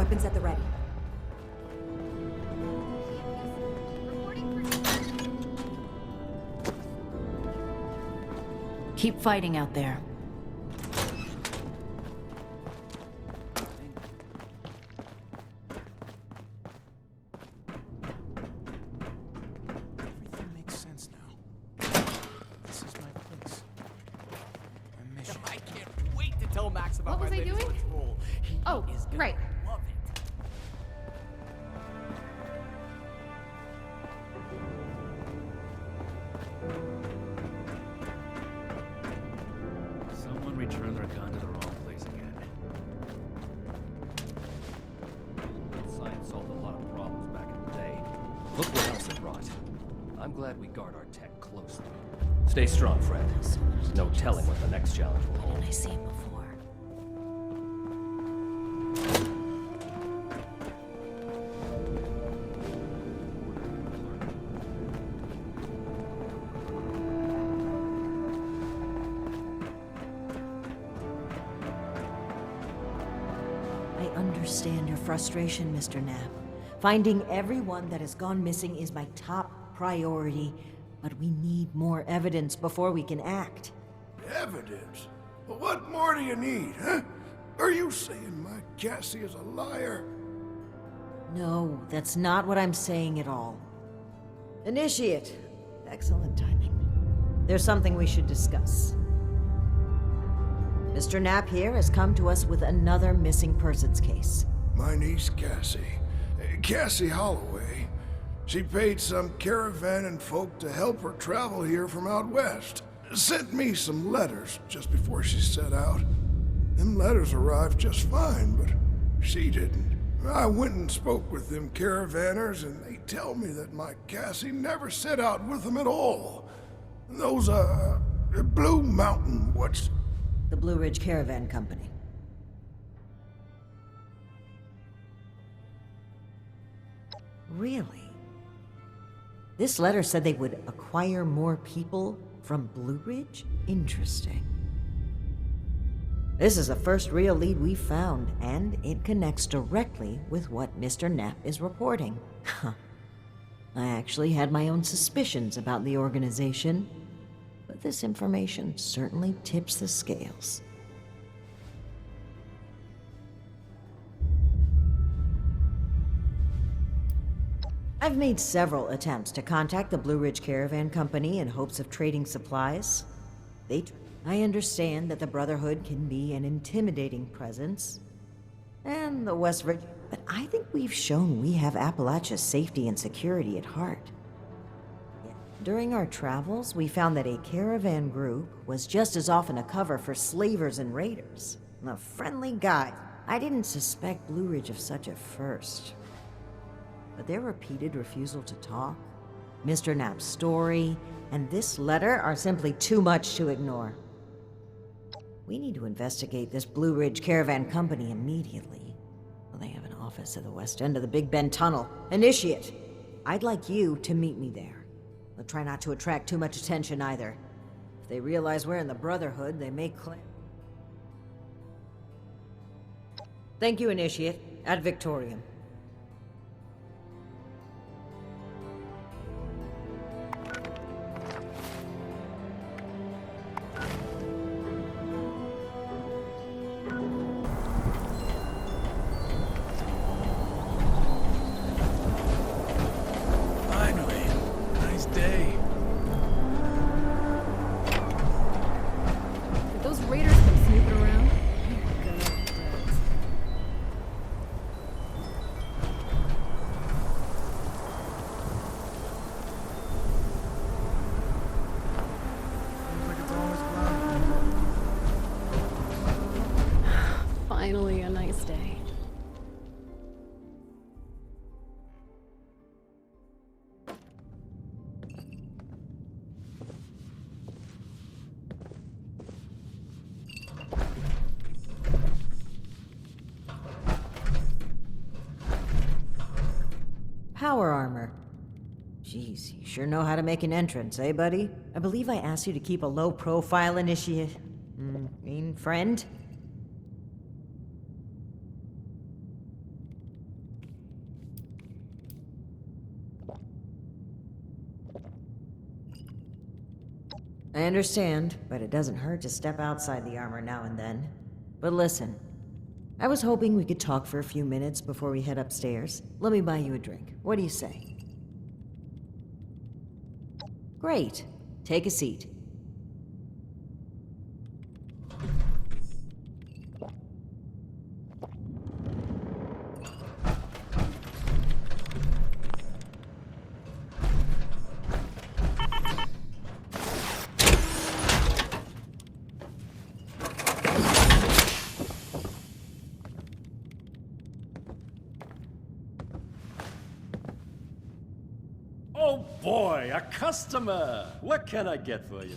Weapons at the ready. Keep fighting out there. Everything makes sense now. This is my place. My mission. I can't wait to tell Max about What was my I latest doing? patrol. He Oh, is gonna right. love it. Someone returned their gun to the wrong place again. Science solved a lot of problems back in the day. Look what else it brought. I'm glad we guard our tech closely. Stay strong, friend. There's no telling what the next challenge will hold. I see him before. I understand your frustration, Mr. Knapp. Finding everyone that has gone missing is my top priority, but we need more evidence before we can act. Evidence? Well, what more do you need, huh? Are you saying my Cassie is a liar? No, that's not what I'm saying at all. Initiate. Excellent timing. There's something we should discuss. Mr. Knapp here has come to us with another missing persons case. My niece Cassie. Cassie Holloway. She paid some caravan and folk to help her travel here from out west. Sent me some letters just before she set out. Them letters arrived just fine, but she didn't. I went and spoke with them caravanners, and they tell me that my Cassie never set out with them at all. Those, Blue Mountain, what's... The Blue Ridge Caravan Company. Really? This letter said they would acquire more people from Blue Ridge? Interesting. This is the first real lead we've found, and it connects directly with what Mr. Knapp is reporting. I actually had my own suspicions about the organization, but this information certainly tips the scales. I've made several attempts to contact the Blue Ridge Caravan Company in hopes of trading supplies. I understand that the Brotherhood can be an intimidating presence, and the West Virginia, but I think we've shown we have Appalachia's safety and security at heart. During our travels, we found that a caravan group was just as often a cover for slavers and raiders. A friendly guy. I didn't suspect Blue Ridge of such at first. But their repeated refusal to talk, Mr. Knapp's story, and this letter are simply too much to ignore. We need to investigate this Blue Ridge Caravan Company immediately. Well, they have an office at the west end of the Big Bend Tunnel. Initiate! I'd like you to meet me there. But try not to attract too much attention either. If they realize we're in the Brotherhood, they may claim. Thank you, Initiate. Ad Victoriam. Finally. Nice day. Did those raiders come snooping around? Good. Seems like it's always cloudy. Finally, a nice day. Power armor. Jeez, you sure know how to make an entrance, eh, buddy? I believe I asked you to keep a low profile, Initiate. Mean friend? I understand, but it doesn't hurt to step outside the armor now and then. But listen, I was hoping we could talk for a few minutes before we head upstairs. Let me buy you a drink. What do you say? Great. Take a seat. Oh boy, a customer! What can I get for you?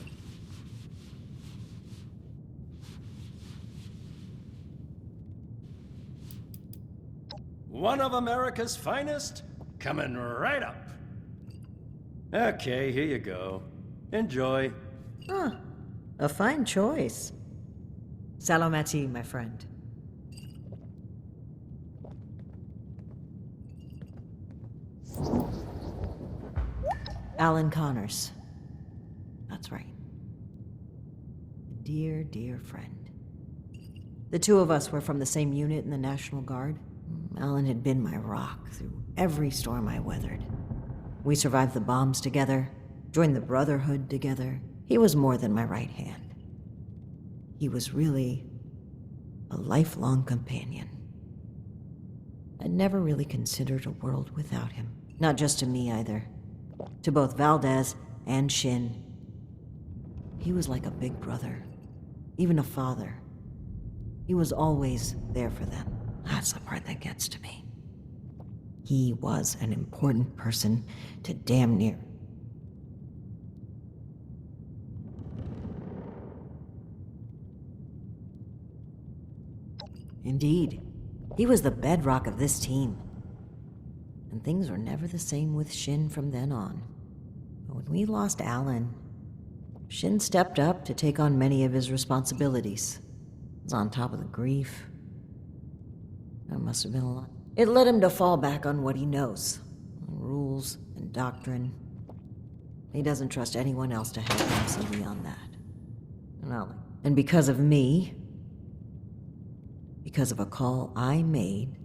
One of America's finest? Coming right up. Okay, here you go. Enjoy. Huh. A fine choice. Salomati, my friend. Alan Connors. That's right. A dear, dear friend. The two of us were from the same unit in the National Guard. Alan had been my rock through every storm I weathered. We survived the bombs together, joined the Brotherhood together. He was more than my right hand. He was really a lifelong companion. I'd never really considered a world without him. Not just to me either. To both Valdez and Shin. He was like a big brother, even a father. He was always there for them. That's the part that gets to me. He was an important person to damn near. Indeed, he was the bedrock of this team. And things were never the same with Shin from then on. But when we lost Alan, Shin stepped up to take on many of his responsibilities. He was on top of the grief. That must have been a lot. It led him to fall back on what he knows. Rules and doctrine. He doesn't trust anyone else to help him see beyond that. And because of me, because of a call I made,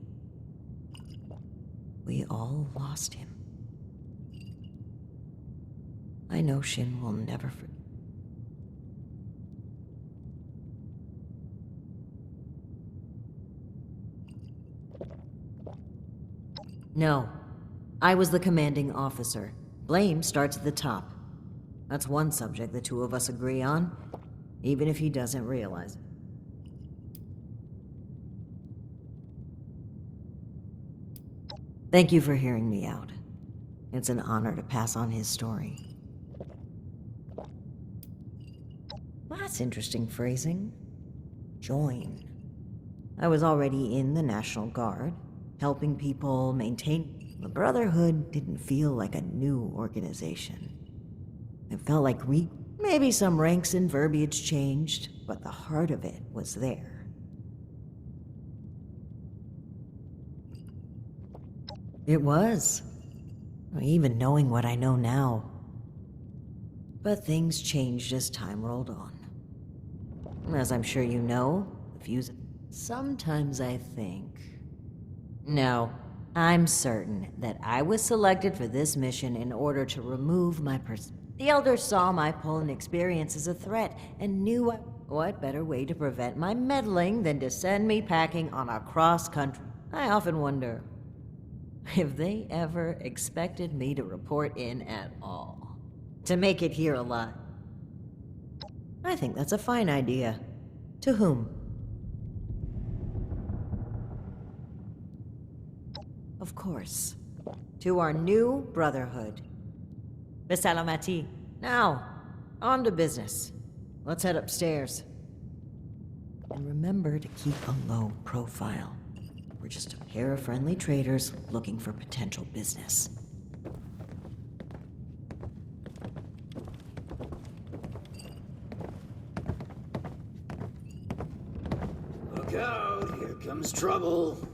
we all lost him. I know Shin will never forget. No, I was the commanding officer. Blame starts at the top. That's one subject the two of us agree on, even if he doesn't realize it. Thank you for hearing me out. It's an honor to pass on his story. That's interesting phrasing. Join. I was already in the National Guard, helping people maintain. The Brotherhood didn't feel like a new organization. It felt like maybe some ranks and verbiage changed, but the heart of it was there. It was. Even knowing what I know now. But things changed as time rolled on. As I'm sure you know, the fuse... Sometimes I think... No, I'm certain that I was selected for this mission in order to remove my The Elders saw my Poland experience as a threat and knew what better way to prevent my meddling than to send me packing on a cross-country. I often wonder if they ever expected me to report in at all. To make it here alive. I think that's a fine idea. To whom? Of course. To our new Brotherhood. Bisalamati. Now, on to business. Let's head upstairs. And remember to keep a low profile. We're just a pair of friendly traders looking for potential business. Look out, here comes trouble.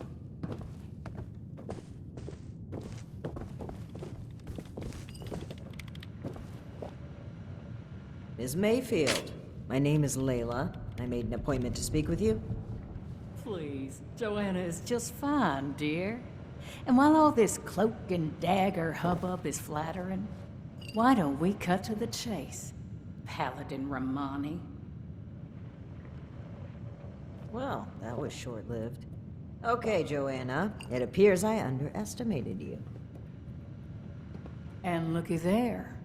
Ms. Mayfield, my name is Layla. I made an appointment to speak with you. Please, Joanna is just fine, dear. And while all this cloak and dagger hubbub is flattering, why don't we cut to the chase, Paladin Romani? Well, that was short-lived. Okay, Joanna. It appears I underestimated you. And looky there.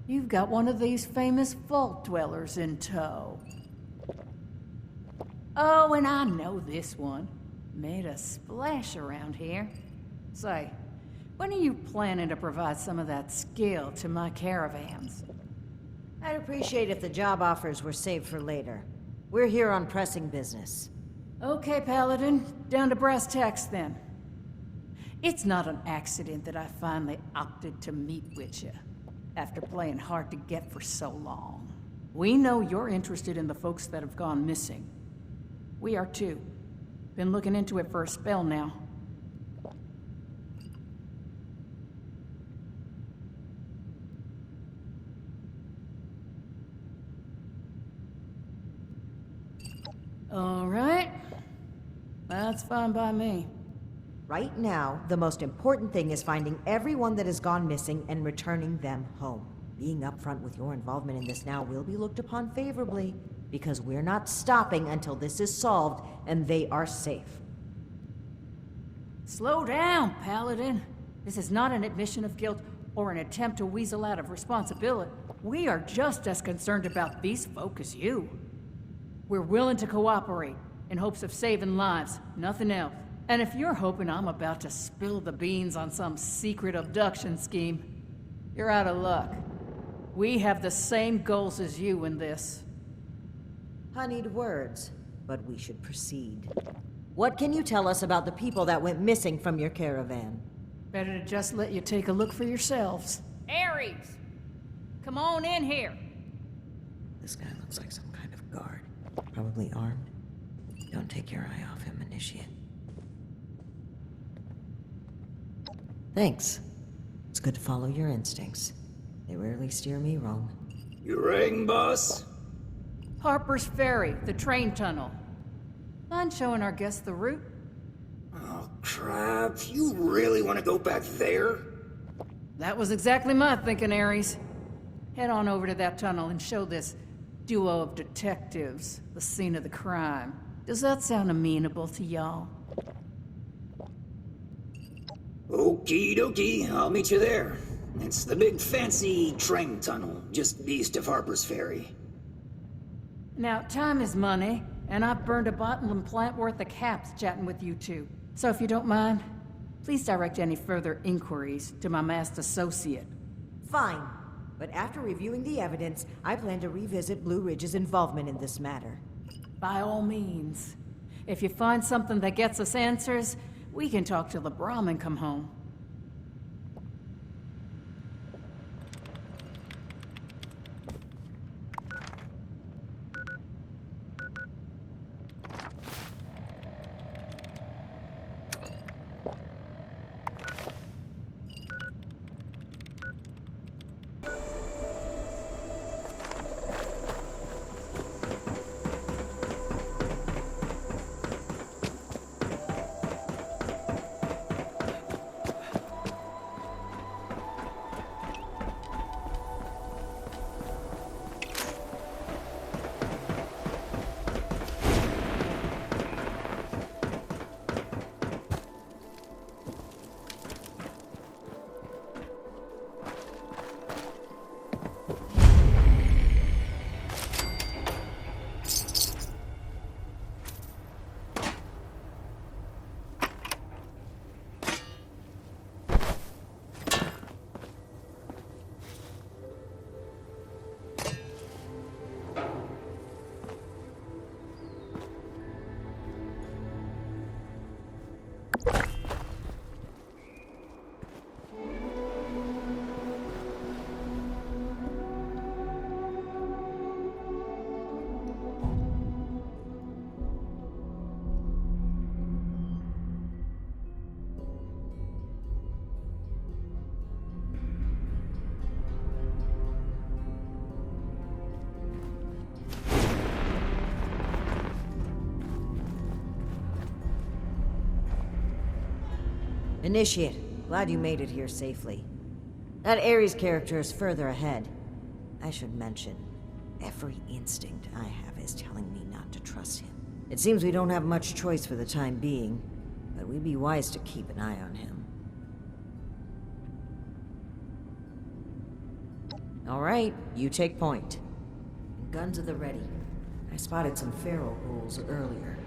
You've got one of these famous vault dwellers in tow. Oh, and I know this one. Made a splash around here. Say, when are you planning to provide some of that skill to my caravans? I'd appreciate if the job offers were saved for later. We're here on pressing business. Okay, Paladin. Down to brass tacks, then. It's not an accident that I finally opted to meet with you, after playing hard to get for so long. We know you're interested in the folks that have gone missing. We are too. Been looking into it for a spell now. All right. That's fine by me. Right now, the most important thing is finding everyone that has gone missing and returning them home. Being upfront with your involvement in this now will be looked upon favorably, because we're not stopping until this is solved and they are safe. Slow down, Paladin. This is not an admission of guilt or an attempt to weasel out of responsibility. We are just as concerned about these folk as you. We're willing to cooperate in hopes of saving lives, nothing else. And if you're hoping I'm about to spill the beans on some secret abduction scheme, you're out of luck. We have the same goals as you in this. Honeyed words, but we should proceed. What can you tell us about the people that went missing from your caravan? Better to just let you take a look for yourselves. Ares! Come on in here! This guy looks like some kind of guard. Probably armed. Don't take your eye off him, Initiate. Thanks. It's good to follow your instincts. They rarely steer me wrong. You ring, boss? Harper's Ferry, the train tunnel. Mind showing our guests the route? Oh, crap. You really want to go back there? That was exactly my thinking, Ares. Head on over to that tunnel and show this duo of detectives the scene of the crime. Does that sound amenable to y'all? Okie dokie, I'll meet you there. It's the big fancy train tunnel, just east of Harper's Ferry. Now, time is money, and I've burned a bottle and plant worth of caps chatting with you two. So if you don't mind, please direct any further inquiries to my masked associate. Fine. But after reviewing the evidence, I plan to revisit Blue Ridge's involvement in this matter. By all means. If you find something that gets us answers, we can talk till the Brahmin come home. Initiate, glad you made it here safely. That Ares character is further ahead. I should mention, every instinct I have is telling me not to trust him. It seems we don't have much choice for the time being, but we'd be wise to keep an eye on him. All right, you take point. Guns at the ready. I spotted some feral ghouls earlier.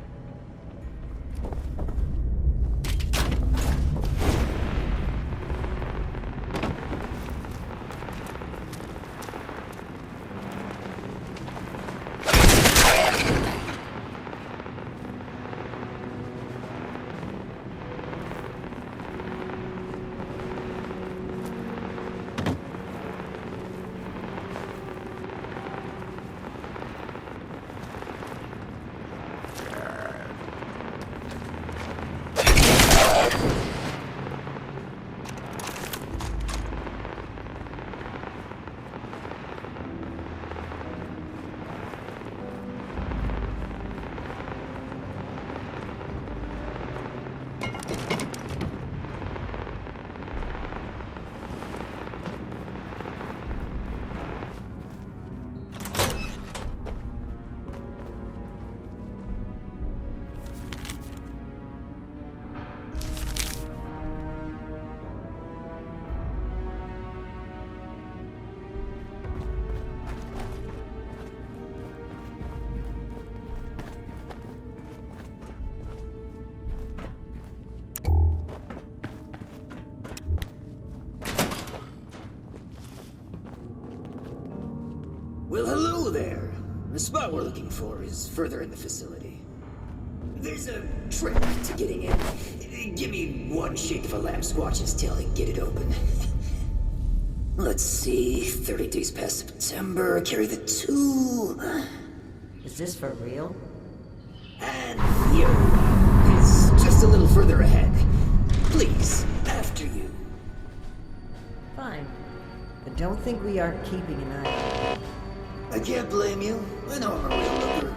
Well, hello there. The spot we're looking for is further in the facility. There's a trick to getting in. Give me one shake of a lamb squatch's tail and get it open. Let's see, 30 days past September, carry the 2. Is this for real? And you is just a little further ahead. Please, after you. Fine. But don't think we aren't keeping an eye on him. I can't blame you. I know I'm a real looker.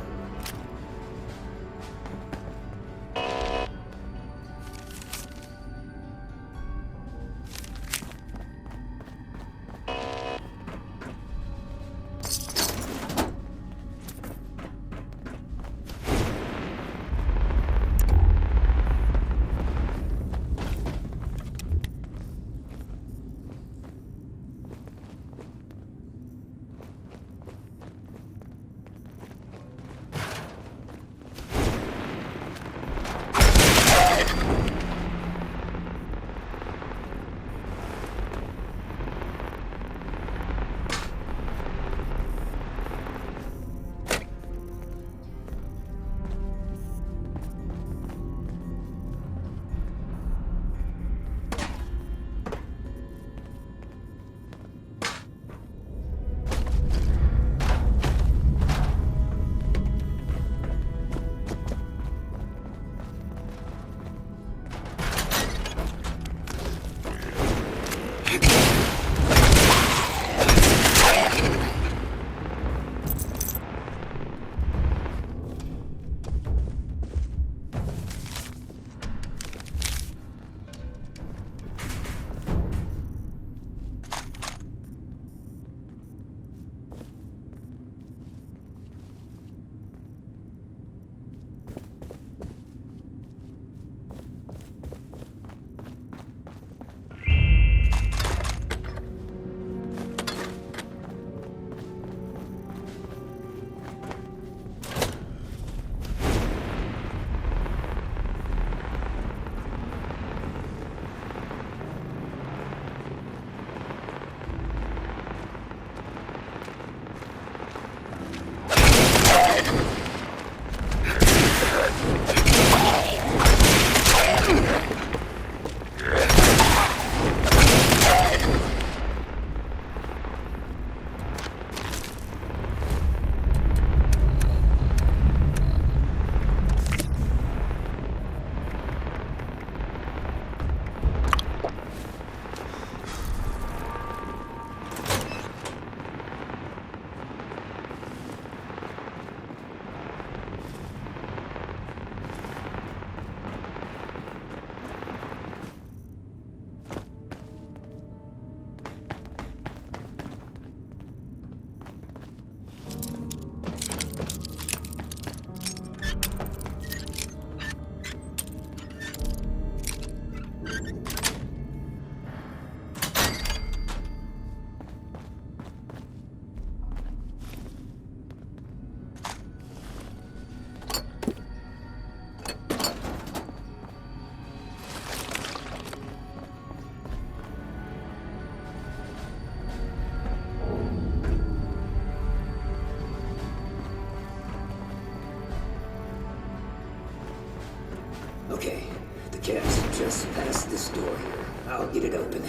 Okay, the cab's just past this door here. I'll get it open.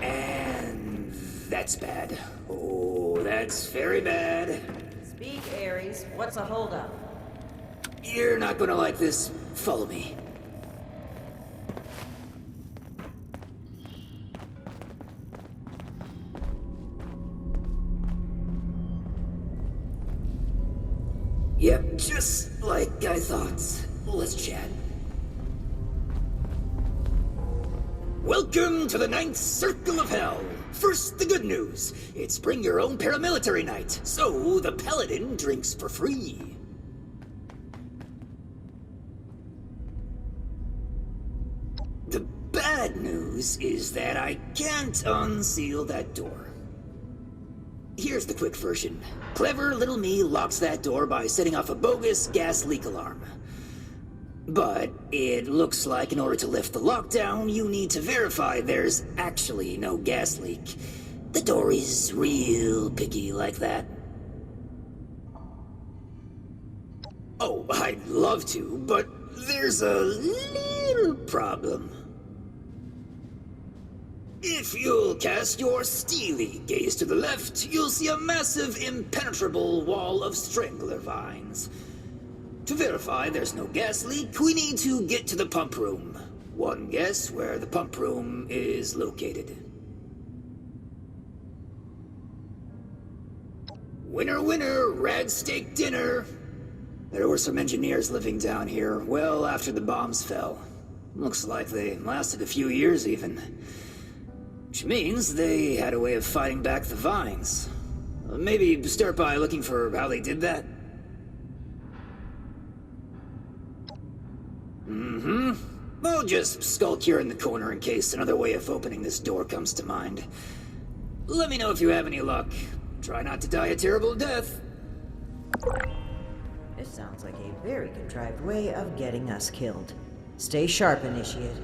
And that's bad. Oh, that's very bad. Speak, Ares. What's a holdup? You're not gonna like this. Follow me. Yep, just like I thought. Let's chat. Welcome to the 9th Circle of Hell. First, the good news. It's bring your own paramilitary night, so the paladin drinks for free. The bad news is that I can't unseal that door. Here's the quick version. Clever little me locks that door by setting off a bogus gas leak alarm. But it looks like in order to lift the lockdown, you need to verify there's actually no gas leak. The door is real picky like that. Oh, I'd love to, but there's a little problem. If you'll cast your steely gaze to the left, you'll see a massive, impenetrable wall of strangler vines. To verify there's no gas leak, we need to get to the pump room. One guess where the pump room is located. Winner, winner, rad steak dinner. There were some engineers living down here well after the bombs fell. Looks like they lasted a few years even. Which means they had a way of fighting back the vines. Maybe start by looking for how they did that. I'll just skulk here in the corner in case another way of opening this door comes to mind. Let me know if you have any luck. Try not to die a terrible death. This sounds like a very contrived way of getting us killed. Stay sharp, Initiate.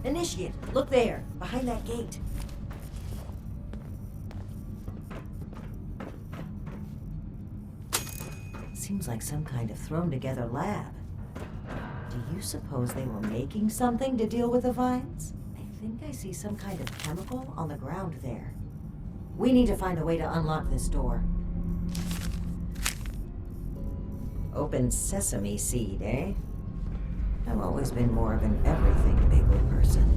Initiate, look there, behind that gate. Seems like some kind of thrown-together lab. Do you suppose they were making something to deal with the vines? I think I see some kind of chemical on the ground there. We need to find a way to unlock this door. Open sesame seed, eh? I've always been more of an everything bagel person.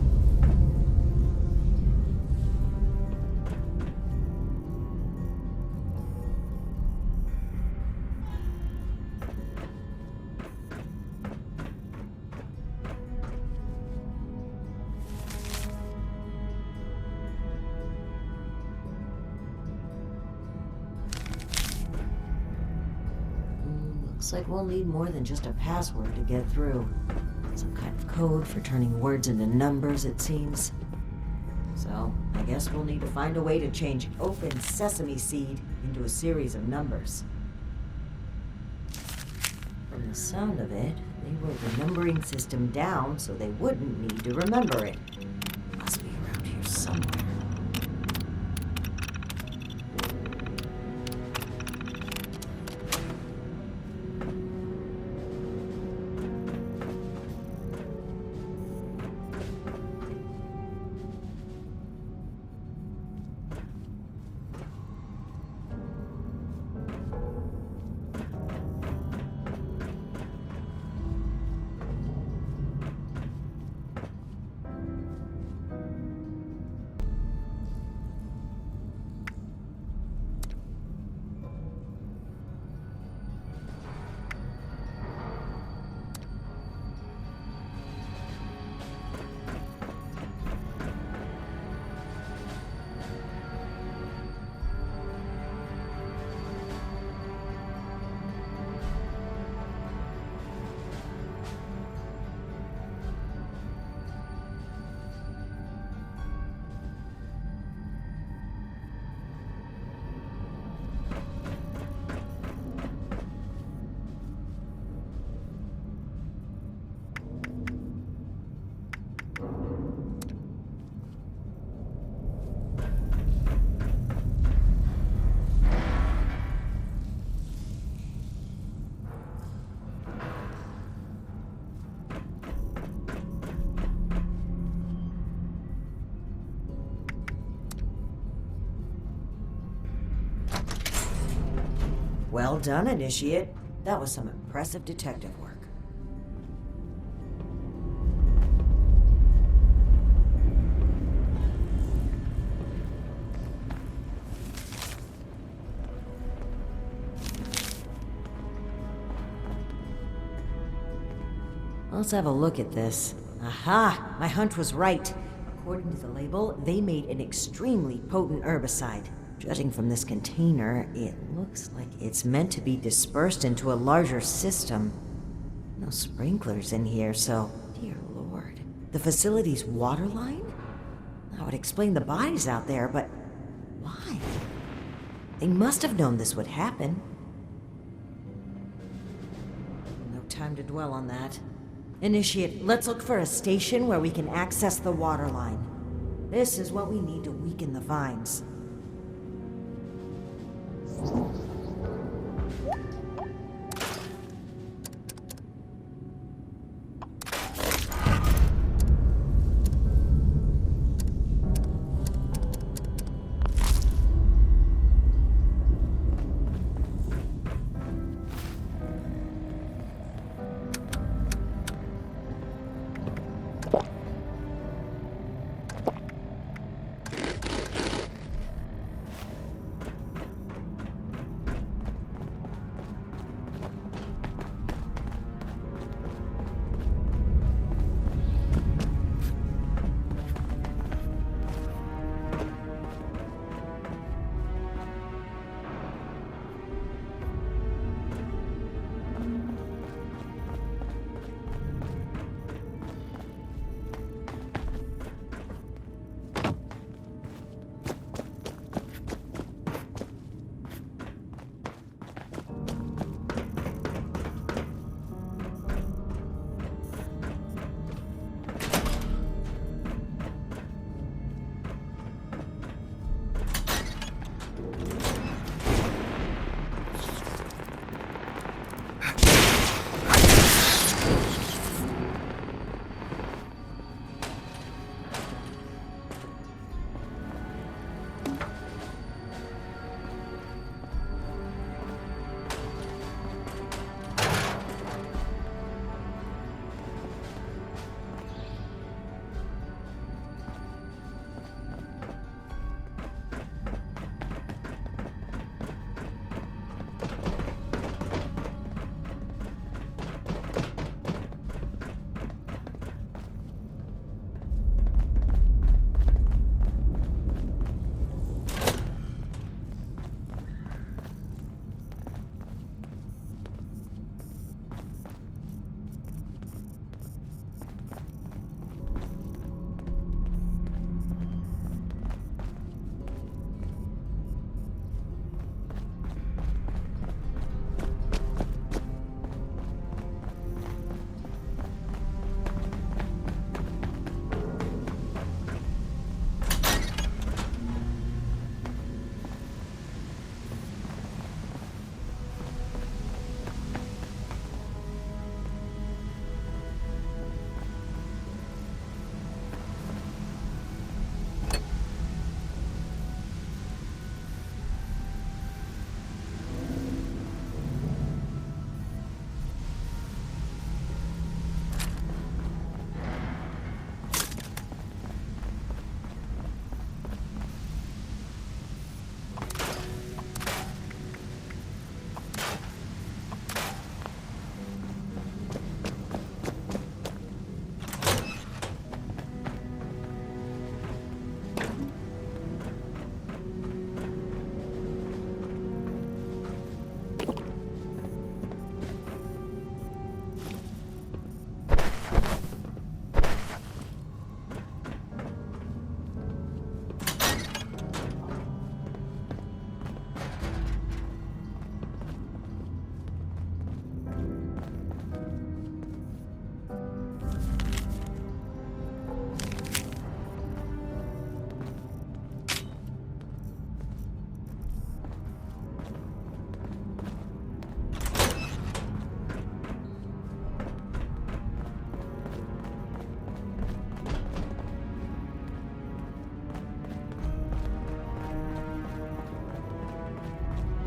Looks like we'll need more than just a password to get through. Some kind of code for turning words into numbers, it seems. So, I guess we'll need to find a way to change open sesame seed into a series of numbers. From the sound of it, they wrote the numbering system down so they wouldn't need to remember it. Must be around here somewhere. Well done, Initiate. That was some impressive detective work. Let's have a look at this. Aha! My hunch was right. According to the label, they made an extremely potent herbicide. Judging from this container, it looks like it's meant to be dispersed into a larger system. No sprinklers in here, so... Dear Lord. The facility's water line? That would explain the bodies out there, but... why? They must have known this would happen. No time to dwell on that. Initiate, let's look for a station where we can access the water line. This is what we need to weaken the vines.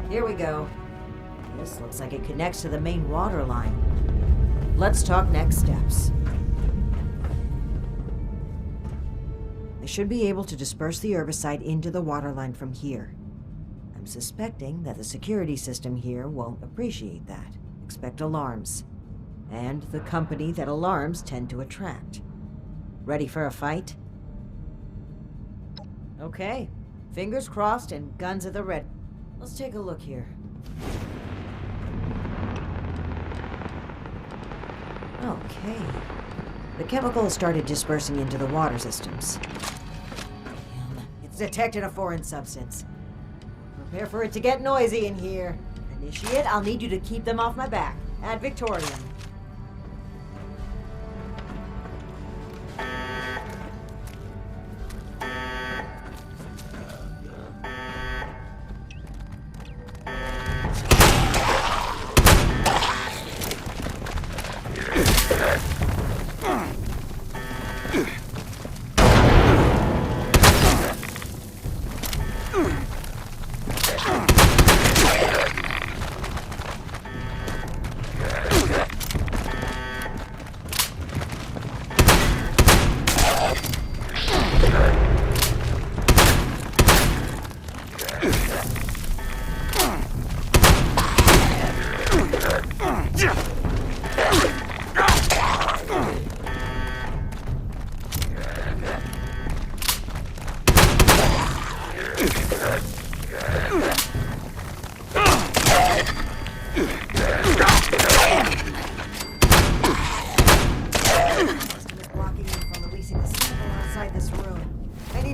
Here we go. This looks like it connects to the main water line. Let's talk next steps. I should be able to disperse the herbicide into the water line from here. I'm suspecting that the security system here won't appreciate that. Expect alarms. And the company that alarms tend to attract. Ready for a fight? Okay. Fingers crossed and guns at the ready. Let's take a look here. Okay. The chemical started dispersing into the water systems. It's detected a foreign substance. Prepare for it to get noisy in here. Initiate, I'll need you to keep them off my back. Ad Victorium.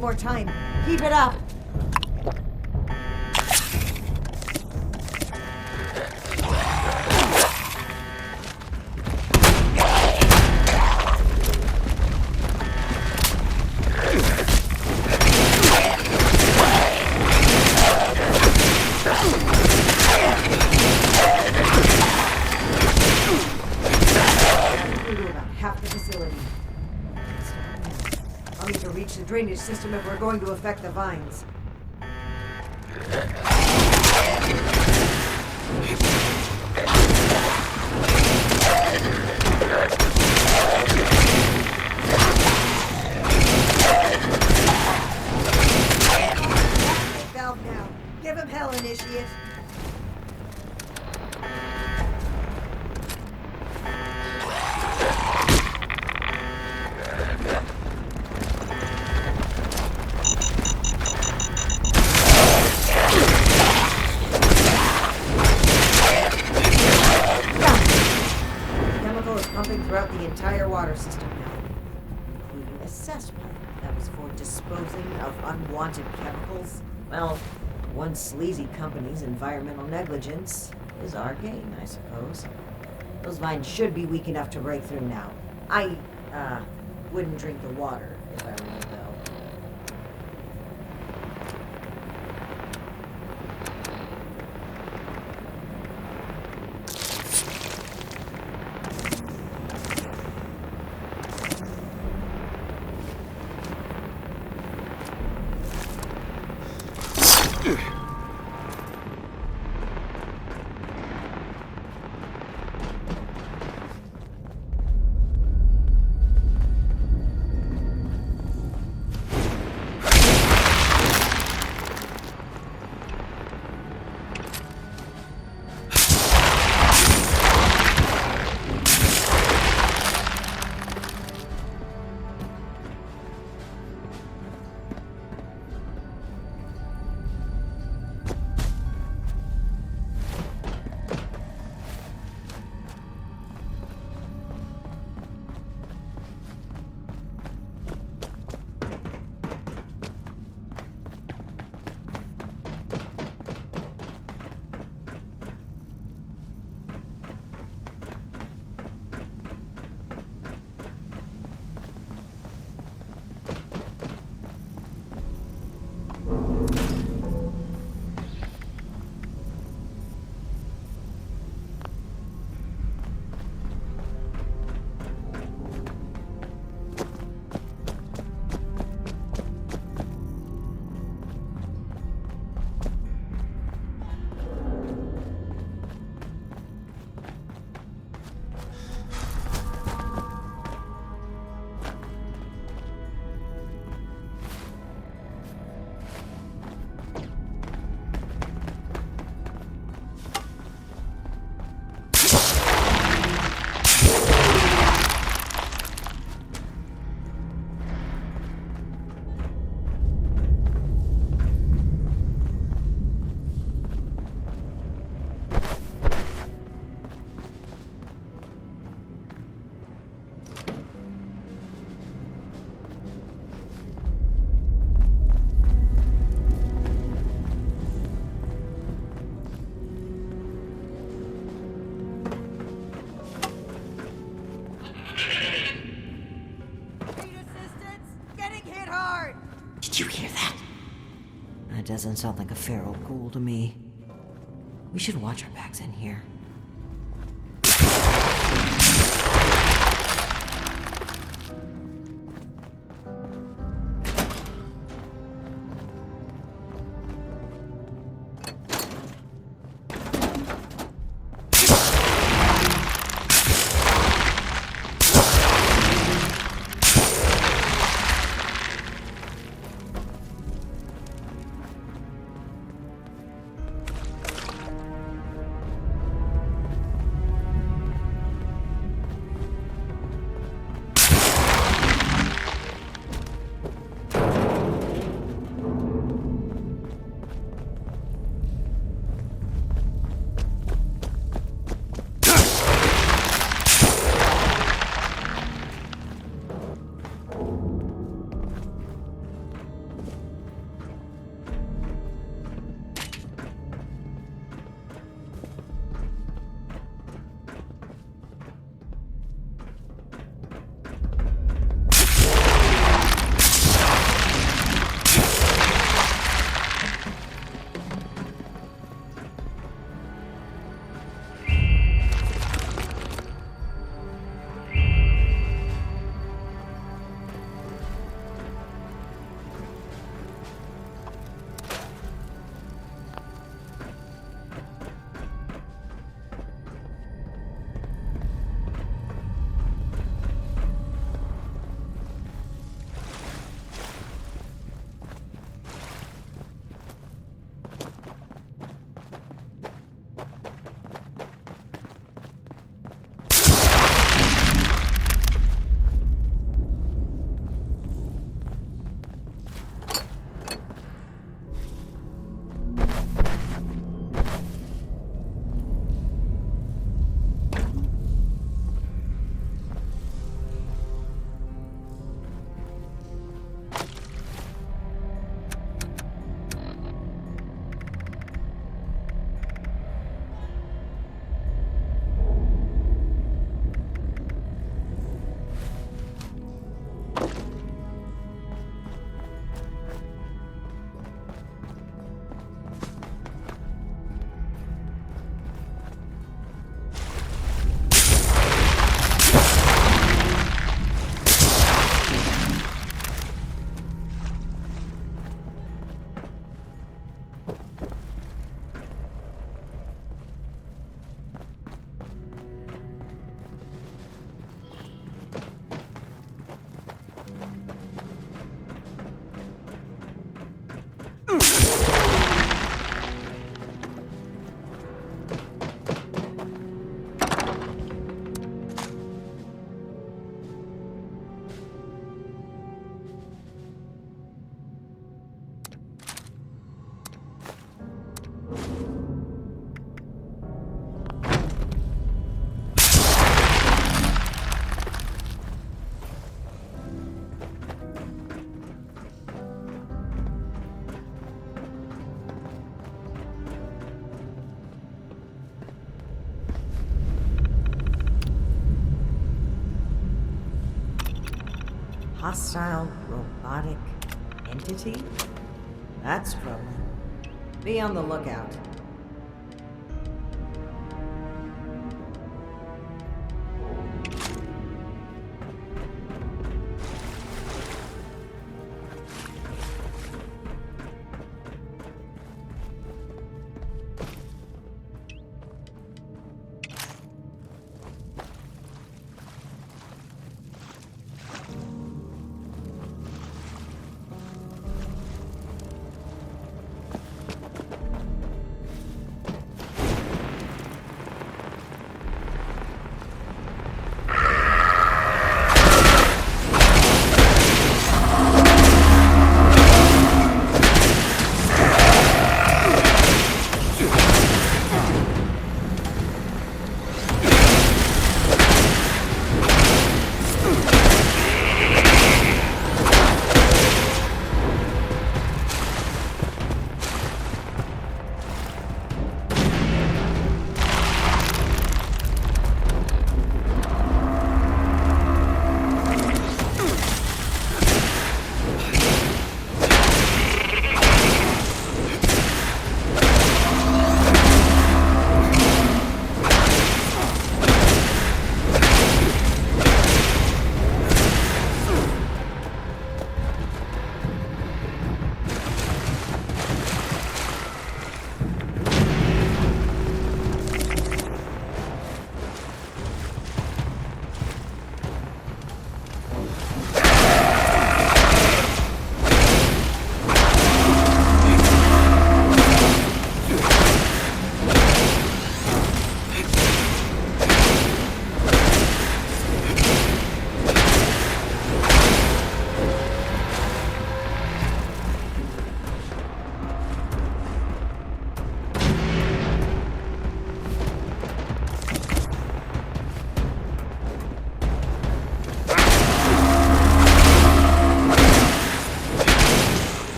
More time. Keep it up. About half the facility. I'll need to reach the drainage system if we're going to affect the vines. Valve now. Give him hell, Initiate. Throughout the entire water system now, including a cess pipe that was for disposing of unwanted chemicals. Well, one sleazy company's environmental negligence is our gain, I suppose. Those vines should be weak enough to break through now. I, wouldn't drink the water if I were you, though. Did you hear that? That doesn't sound like a feral ghoul to me. We should watch our backs in here. Hostile robotic entity? That's troubling. Be on the lookout.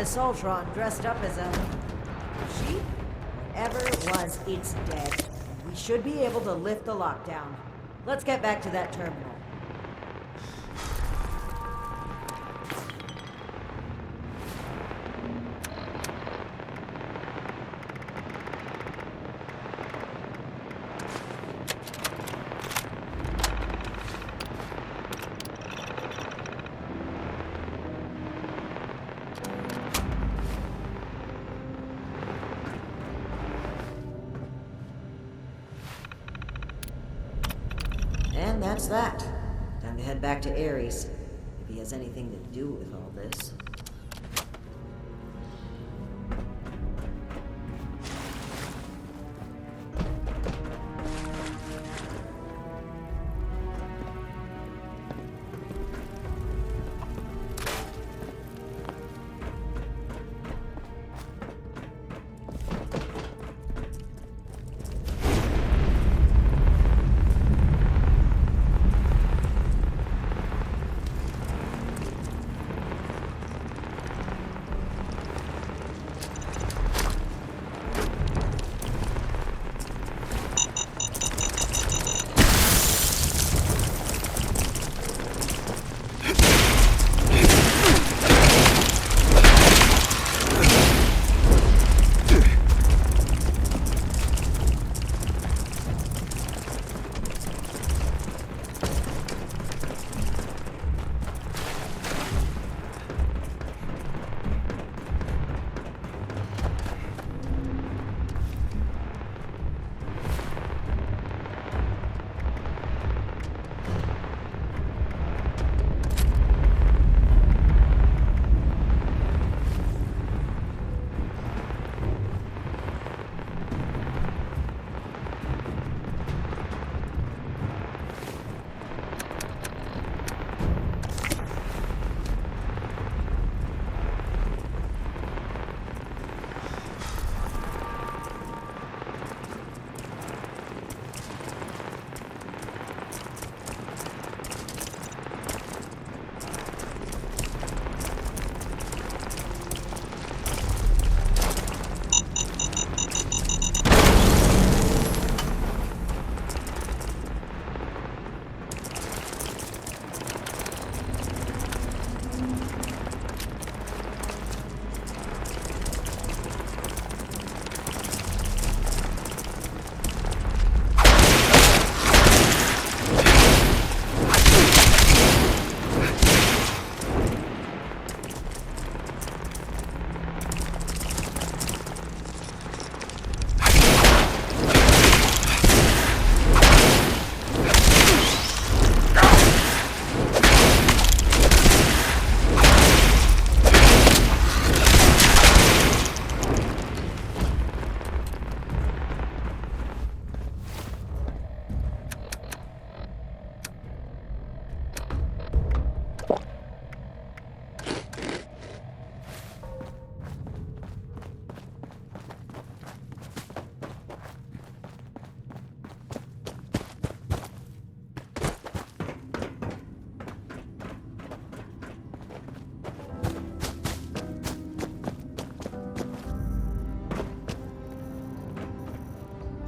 Miss Ultron dressed up as a sheep? Whatever it was, it's dead. We should be able to lift the lockdown. Let's get back to that terminal. And that's that. Time to head back to Ares, if he has anything to do with all this.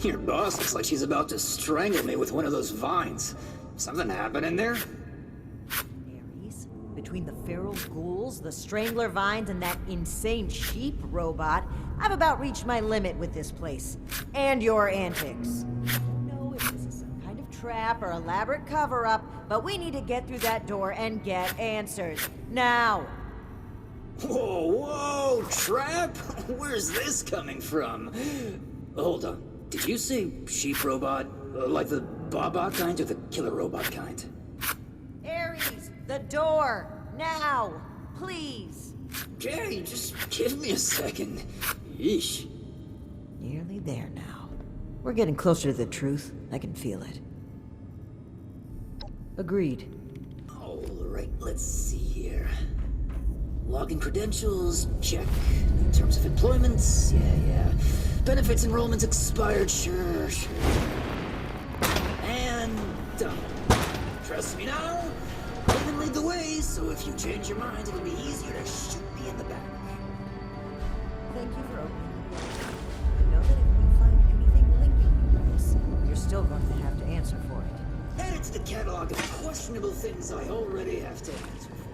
Your boss looks like she's about to strangle me with one of those vines. Something happening there? Ares? Between the feral ghouls, the strangler vines, and that insane sheep robot, I've about reached my limit with this place. And your antics. I don't know if this is some kind of trap or elaborate cover-up, but we need to get through that door and get answers. Now! Whoa, whoa, trap? Where's this coming from? Hold on. Did you say sheep robot? Like the Baba kind or the killer robot kind? Ares, the door! Now! Please! Okay, just give me a second. Yeesh. Nearly there now. We're getting closer to the truth. I can feel it. Agreed. Alright, let's see here. Login credentials, check. Terms of employment, yeah. Benefits enrollment expired, sure. And done. Trust me now, women lead the way, so if you change your mind, it'll be easier to shoot me in the back. thank you for opening. I know that if we find anything linking you to this, you're still going to have to answer for it. Add it to the catalog of questionable things I already have to answer for.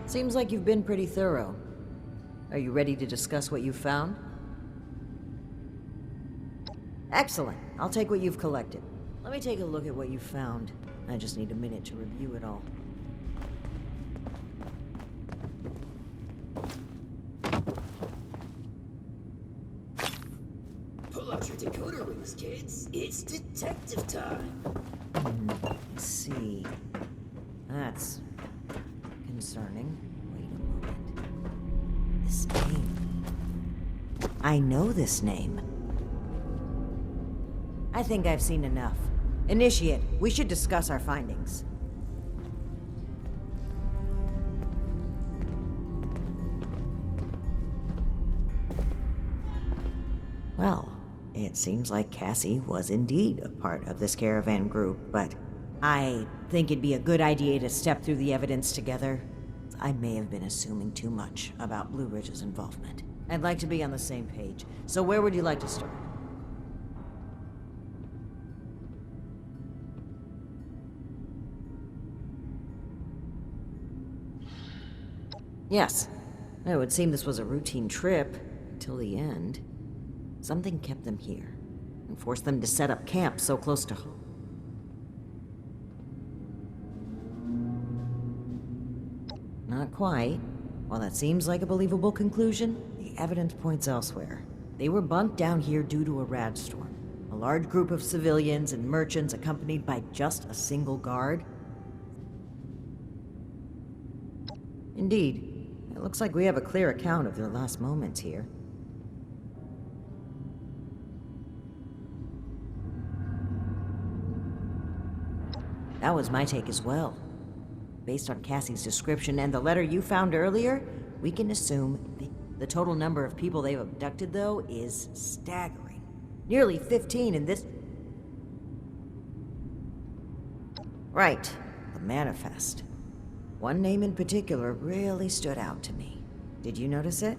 Seems like you've been pretty thorough. Are you ready to discuss what you've found? Excellent. I'll take what you've collected. Let me take a look at what you found. I just need a minute to review it all. Pull out your decoder rings, kids. It's detective time. Let's see. That's concerning. Wait a moment. This name. I know this name. I think I've seen enough. Initiate, we should discuss our findings. Well, it seems like Cassie was indeed a part of this caravan group, but I think it'd be a good idea to step through the evidence together. I may have been assuming too much about Blue Ridge's involvement. I'd like to be on the same page, so where would you like to start? Yes. It would seem this was a routine trip until the end. Something kept them here and forced them to set up camp so close to home. Not quite. While that seems like a believable conclusion, the evidence points elsewhere. They were bunked down here due to a rad storm. A large group of civilians and merchants accompanied by just a single guard? Indeed. It looks like we have a clear account of their last moments here. That was my take as well. Based on Cassie's description and the letter you found earlier, we can assume the total number of people they've abducted, though, is staggering. Nearly 15 in this... Right, the manifest. One name in particular really stood out to me. Did you notice it?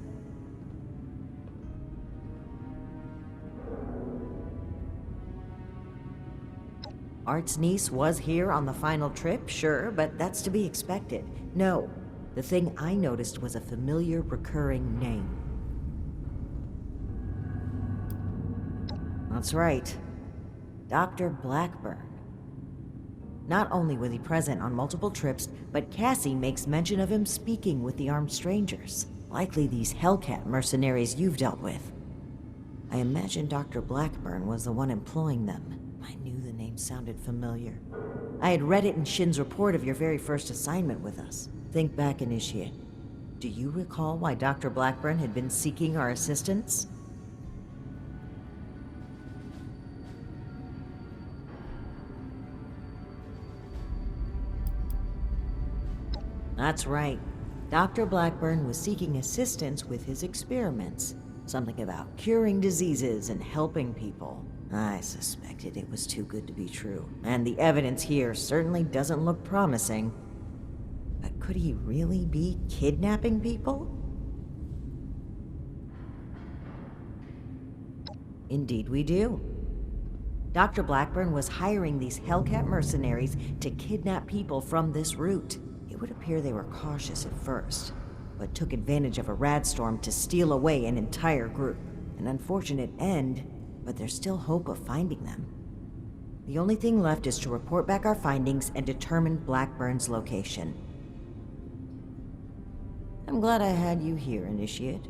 Art's niece was here on the final trip, sure, but that's to be expected. No, the thing I noticed was a familiar, recurring name. That's right. Dr. Blackburn. Not only was he present on multiple trips, but Cassie makes mention of him speaking with the armed strangers. Likely these Hellcat mercenaries you've dealt with. I imagine Dr. Blackburn was the one employing them. I knew the name sounded familiar. I had read it in Shin's report of your very first assignment with us. Think back, Initiate. Do you recall why Dr. Blackburn had been seeking our assistance? That's right. Dr. Blackburn was seeking assistance with his experiments. Something about curing diseases and helping people. I suspected it was too good to be true. And the evidence here certainly doesn't look promising. But could he really be kidnapping people? Indeed we do. Dr. Blackburn was hiring these Hellcat mercenaries to kidnap people from this route. It would appear they were cautious at first, but took advantage of a radstorm to steal away an entire group. An unfortunate end, but there's still hope of finding them. The only thing left is to report back our findings and determine Blackburn's location. I'm glad I had you here, Initiate.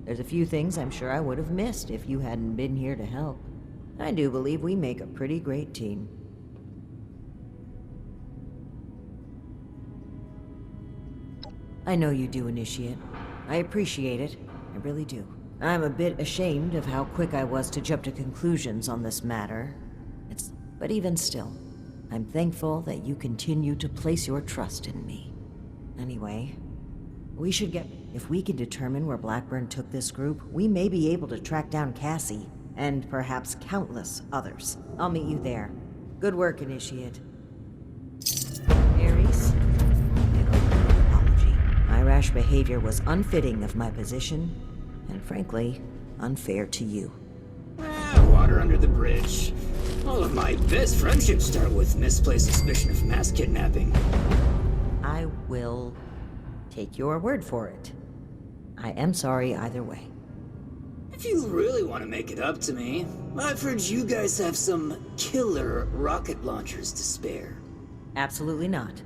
There's a few things I'm sure I would have missed if you hadn't been here to help. I do believe we make a pretty great team. I know you do, Initiate. I appreciate it. I really do. I'm a bit ashamed of how quick I was to jump to conclusions on this matter. But even still, I'm thankful that you continue to place your trust in me. Anyway, if we can determine where Blackburn took this group, we may be able to track down Cassie, and perhaps countless others. I'll meet you there. Good work, Initiate. Ares? My rash behavior was unfitting of my position, and frankly, unfair to you. Water under the bridge. All of my best friendships start with misplaced suspicion of mass kidnapping. I will take your word for it. I am sorry either way. If you really want to make it up to me, I've heard you guys have some killer rocket launchers to spare. Absolutely not.